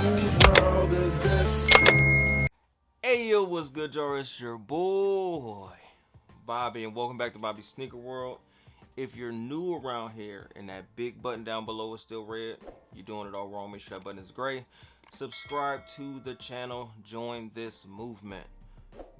Whose world is this? Hey yo, what's good, y'all? It's your boy Bobby, and welcome back to Bobby's Sneaker World. If you're new around here and that big button down below is still red, you're doing it all wrong. Make sure that button is gray. Subscribe to the channel, join this movement.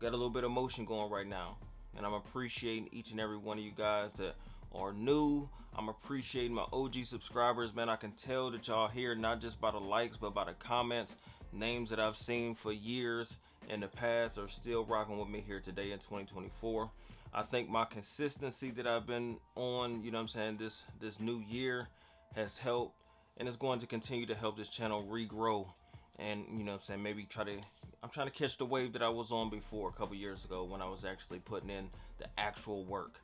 Got a little bit of motion going right now, and I'm appreciating each and every one of you guys that are new. I'm appreciating my OG subscribers, man. I can tell that y'all here not just by the likes but by the comments. Names that I've seen for years in the past are still rocking with me here today in 2024. I think my consistency that I've been on, you know what I'm saying, this new year has helped, and it's going to continue to help this channel regrow. And you know what I'm saying, maybe I'm trying to catch the wave that I was on before a couple years ago when I was actually putting in the actual work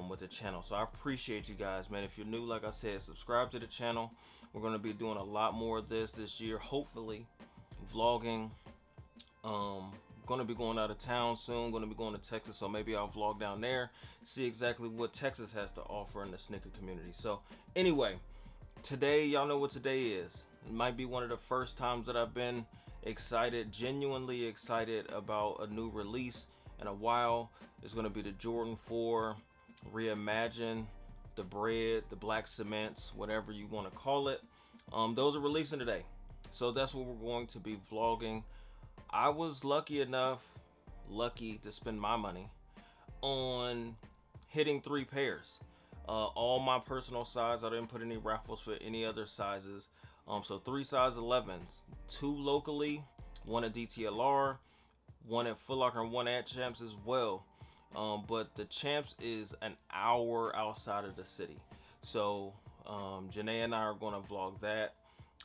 with the channel. So I appreciate you guys, man. If you're new, like I said, subscribe to the channel. We're going to be doing a lot more of this year, hopefully vlogging. Going to be going out of town soon, going to be going to Texas, so maybe I'll vlog down there, see exactly what Texas has to offer in the sneaker community. So anyway, today, y'all know what today is. It might be one of the first times that I've been excited, genuinely excited about a new release in a while. It's going to be the Jordan 4 Reimagined, the Bred, the Black Cements, whatever you want to call it. Those are releasing today, so that's what we're going to be vlogging. I was lucky to spend my money on hitting 3 pairs. All my personal size. I didn't put any raffles for any other sizes. So 3 size 11s, 2 locally, 1 at DTLR, 1 at Foot Locker, and 1 at Champs as well. But the Champs is an hour outside of the city. So Janae and I are going to vlog that.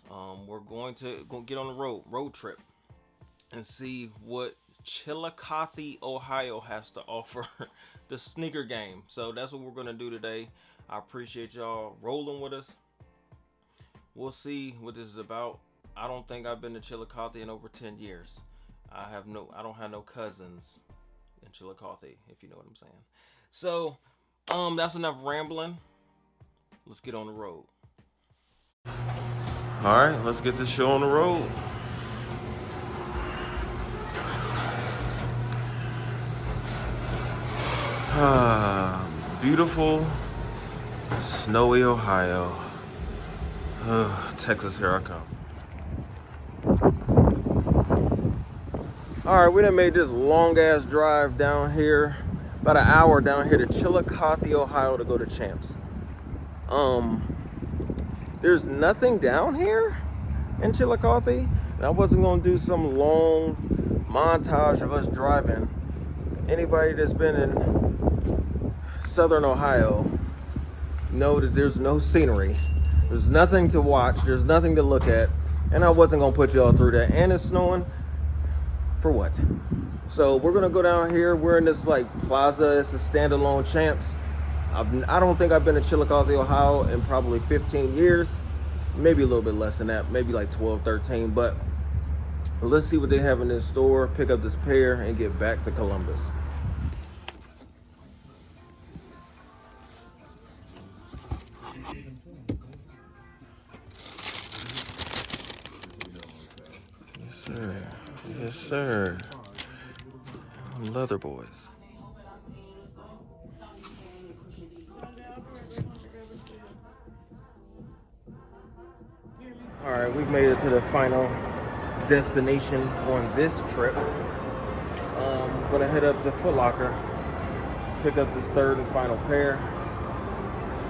We're going to get on the road trip and see what Chillicothe, Ohio has to offer the sneaker game. So that's what we're going to do today. I appreciate y'all rolling with us. We'll see what this is about. I don't think I've been to Chillicothe in over 10 years. I don't have no cousins in Chillicothe, if you know what I'm saying. So that's enough rambling. Let's get on the road. All right, let's get this show on the road. Beautiful, snowy Ohio. Texas, here I come. All right, we done made this long ass drive down here, about an hour down here to Chillicothe, Ohio to go to Champs. There's nothing down here in Chillicothe, and I wasn't gonna do some long montage of us driving. Anybody that's been in Southern Ohio know that there's no scenery, there's nothing to watch, there's nothing to look at, and I wasn't gonna put y'all through that. And it's snowing for what? So we're gonna go down here. We're in this like plaza. It's a standalone Champs. I don't think I've been to Chillicothe, Ohio in probably 15 years, maybe a little bit less than that, maybe like 12, 13. But let's see what they have in this store, pick up this pair, and get back to Columbus. Yes, sir. Yes, sir. Leather boys. All right, we've made it to the final destination on this trip. I'm gonna head up to Foot Locker, pick up this third and final pair.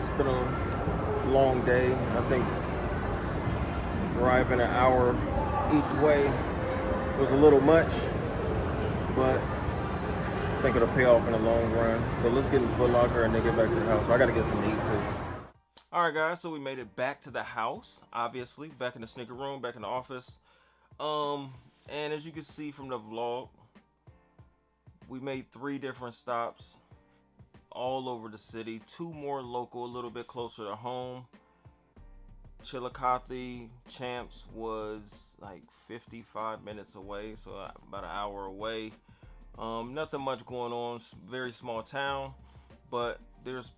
It's been a long day. I think driving an hour each way was a little much, but I think it'll pay off in the long run. So let's get in Foot Locker and then get back to the house. I gotta get some meat too. All right, guys, so we made it back to the house, obviously, back in the sneaker room, back in the office. And as you can see from the vlog, we made 3 different stops all over the city, 2 more local, a little bit closer to home. Chillicothe Champs was like 55 minutes away, so about an hour away. Nothing much going on, very small town, but there's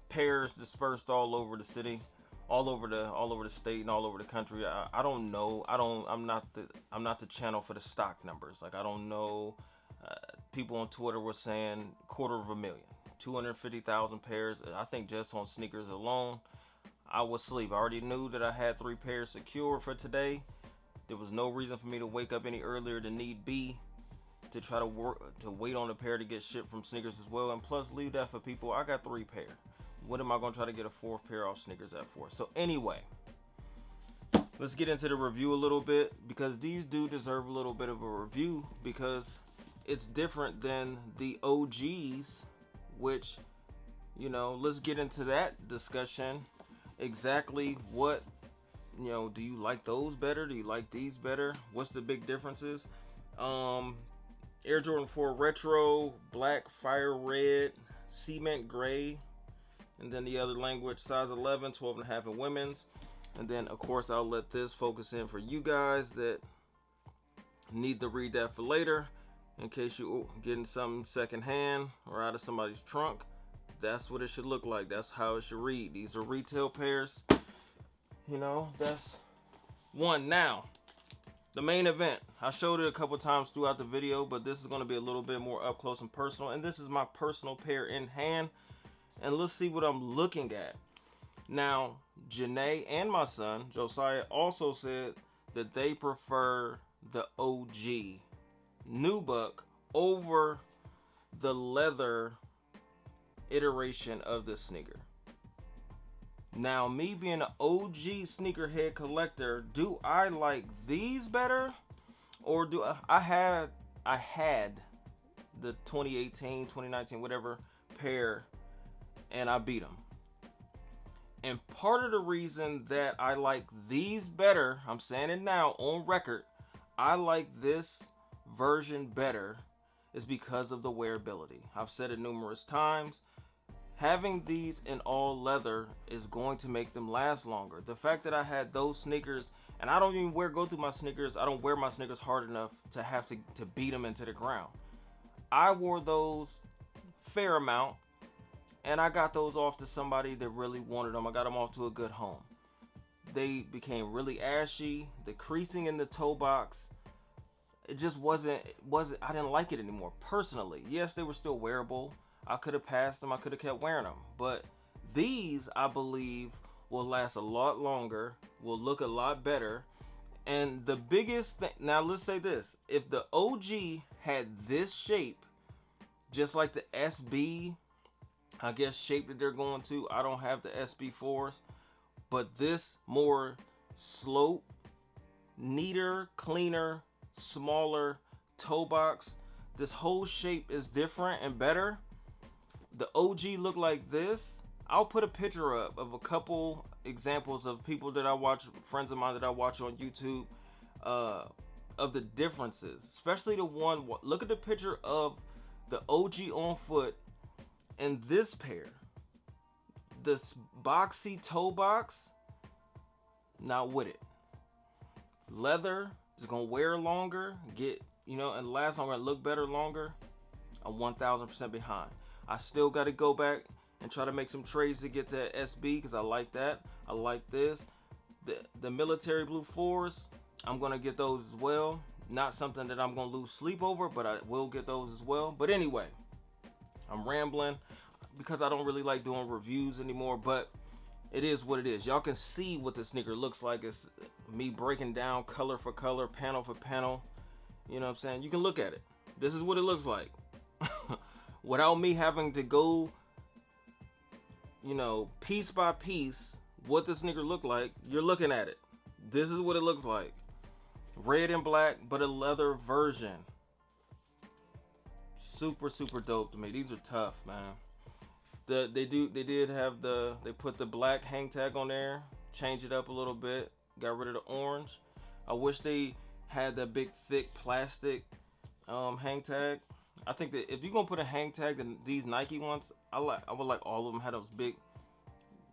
pairs dispersed all over the city. all over the state and all over the country. I don't know. I'm not the channel for the stock numbers. Like, I don't know. People on Twitter were saying 250,000, 250,000 pairs. I think just on sneakers alone, I was asleep. I already knew that I had 3 pairs secured for today. There was no reason for me to wake up any earlier than need be to try to wait on a pair to get shipped from sneakers as well. And plus, leave that for people. I got 3 pair. What am I going to try to get a 4th pair off sneakers at for? So anyway, let's get into the review a little bit, because these do deserve a little bit of a review, because it's different than the OGs, which, you know, let's get into that discussion. Exactly what, you know, do you like those better? Do you like these better? What's the big differences? Air Jordan 4 Retro, black, fire red, cement gray, and then the other language, size 11, 12.5 in women's. And then, of course, I'll let this focus in for you guys that need to read that for later, in case you're getting something secondhand or out of somebody's trunk. That's what it should look like. That's how it should read. These are retail pairs. You know, that's one. Now, the main event. I showed it a couple times throughout the video, but this is going to be a little bit more up close and personal. And this is my personal pair in hand. And let's see what I'm looking at. Now, Janae and my son, Josiah, also said that they prefer the OG Nubuck over the leather iteration of this sneaker. Now, me being an OG sneakerhead collector, do I like these better, or do I had the 2018, 2019, whatever pair, and I beat them. And part of the reason that I like these better, I'm saying it now on record, I like this version better, is because of the wearability. I've said it numerous times. Having these in all leather is going to make them last longer. The fact that I had those sneakers, and I don't even go through my sneakers, I don't wear my sneakers hard enough to have to beat them into the ground. I wore those fair amount, and I got those off to somebody that really wanted them. I got them off to a good home. They became really ashy. The creasing in the toe box, it just wasn't, I didn't like it anymore personally. Yes, they were still wearable. I could have passed them. I could have kept wearing them. But these, I believe, will last a lot longer, will look a lot better. And the biggest thing, now let's say this. If the OG had this shape, just like the SB, I guess, shape that they're going to, I don't have the SB4s, but this more slope, neater, cleaner, smaller toe box, this whole shape is different and better. The OG look like this. I'll put a picture up of a couple examples of people that I watch, friends of mine that I watch on YouTube, of the differences. Especially the one, look at the picture of the OG on foot and this pair. This boxy toe box, not with it. Leather is gonna wear longer, get, you know, and last longer, and look better longer. I'm 1000% behind. I still got to go back and try to make some trades to get that SB, because I like that. I like this. The military blue 4s, I'm going to get those as well. Not something that I'm going to lose sleep over, but I will get those as well. But anyway, I'm rambling because I don't really like doing reviews anymore, but it is what it is. Y'all can see what the sneaker looks like. It's me breaking down color for color, panel for panel. You know what I'm saying? You can look at it. This is what it looks like. Without me having to go, you know, piece by piece, what the sneaker look like, you're looking at it. This is what it looks like. Red and black, but a leather version. Super, super dope to me. These are tough, man. They put the black hang tag on there, changed it up a little bit, got rid of the orange. I wish they had that big, thick plastic hang tag. I think that if you're gonna put a hang tag, then these Nike ones, I would like all of them had those big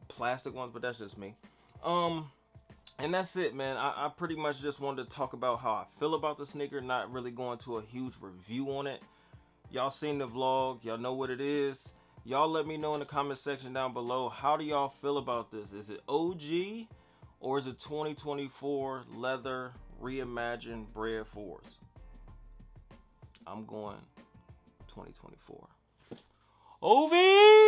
plastic ones, but that's just me. And that's it, man. I pretty much just wanted to talk about how I feel about the sneaker, not really going to a huge review on it. Y'all seen the vlog, y'all know what it is. Y'all let me know in the comment section down below. How do y'all feel about this? Is it OG or is it 2024 leather reimagined Bred 4s? I'm going 2024. OV!